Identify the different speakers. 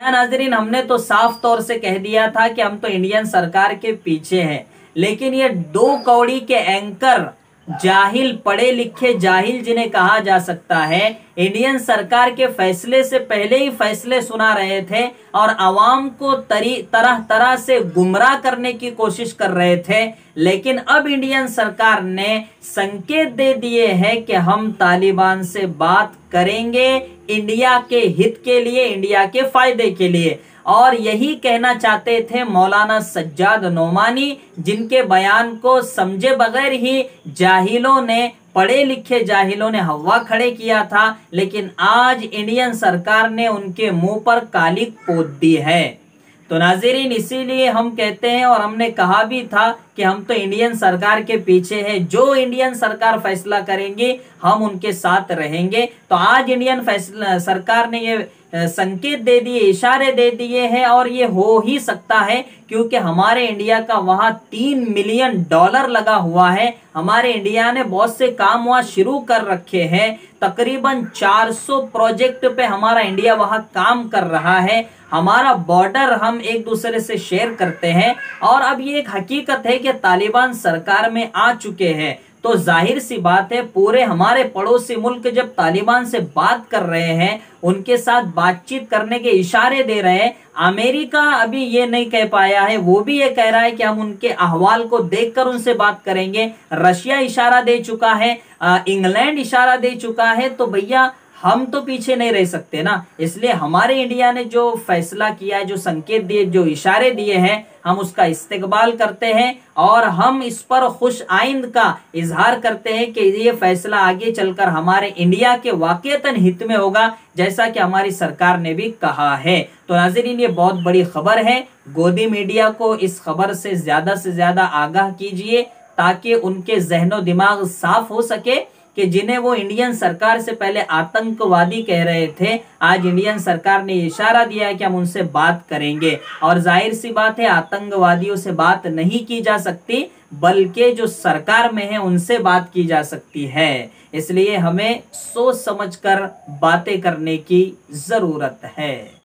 Speaker 1: नाजरीन, हमने तो साफ तौर से कह दिया था कि हम तो इंडियन सरकार के पीछे हैं, लेकिन ये दो कौड़ी के एंकर जाहिल, पढ़े लिखे जाहिल जिन्हें कहा जा सकता है, इंडियन सरकार के फैसले से पहले ही फैसले सुना रहे थे और आवाम को तरह तरह से गुमराह करने की कोशिश कर रहे थे। लेकिन अब इंडियन सरकार ने संकेत दे दिए हैं कि हम तालिबान से बात करेंगे इंडिया के हित के लिए, इंडिया के फायदे के लिए। और यही कहना चाहते थे मौलाना सज्जाद नोमानी, जिनके बयान को समझे बगैर ही जाहिलों ने, पढ़े लिखे जाहिलों ने हवा खड़े किया था। लेकिन आज इंडियन सरकार ने उनके मुंह पर कालिक पोत दी है। तो नाज़रीन, इसीलिए हम कहते हैं और हमने कहा भी था कि हम तो इंडियन सरकार के पीछे हैं, जो इंडियन सरकार फैसला करेंगे हम उनके साथ रहेंगे। तो आज इंडियन सरकार ने ये संकेत दे दिए, इशारे दे दिए हैं और ये हो ही सकता है क्योंकि हमारे इंडिया का वहां $3 मिलियन लगा हुआ है। हमारे इंडिया ने बहुत से काम वहां शुरू कर रखे हैं, तकरीबन 400 प्रोजेक्ट पे हमारा इंडिया वहां काम कर रहा है। हमारा बॉर्डर हम एक दूसरे से शेयर करते हैं और अब ये एक हकीकत है कि तालिबान सरकार में आ चुके हैं। तो जाहिर सी बात है, पूरे हमारे पड़ोसी मुल्क जब तालिबान से बात कर रहे हैं, उनके साथ बातचीत करने के इशारे दे रहे हैं। अमेरिका अभी ये नहीं कह पाया है, वो भी ये कह रहा है कि हम उनके अहवाल को देखकर उनसे बात करेंगे। रशिया इशारा दे चुका है, इंग्लैंड इशारा दे चुका है। तो भैया हम तो पीछे नहीं रह सकते ना। इसलिए हमारे इंडिया ने जो फैसला किया है, जो संकेत दिए, जो इशारे दिए हैं, हम उसका इस्तेकबाल करते हैं और हम इस पर खुश आइंद का इजहार करते हैं कि ये फैसला आगे चलकर हमारे इंडिया के वाकईतन हित में होगा, जैसा कि हमारी सरकार ने भी कहा है। तो नाज़रीन, ये बहुत बड़ी खबर है। गोदी मीडिया को इस खबर से ज्यादा आगाह कीजिए ताकि उनके जहनो दिमाग साफ हो सके कि जिन्हें वो इंडियन सरकार से पहले आतंकवादी कह रहे थे, आज इंडियन सरकार ने इशारा दिया है कि हम उनसे बात करेंगे। और जाहिर सी बात है, आतंकवादियों से बात नहीं की जा सकती, बल्कि जो सरकार में है उनसे बात की जा सकती है। इसलिए हमें सोच समझकर बातें करने की जरूरत है।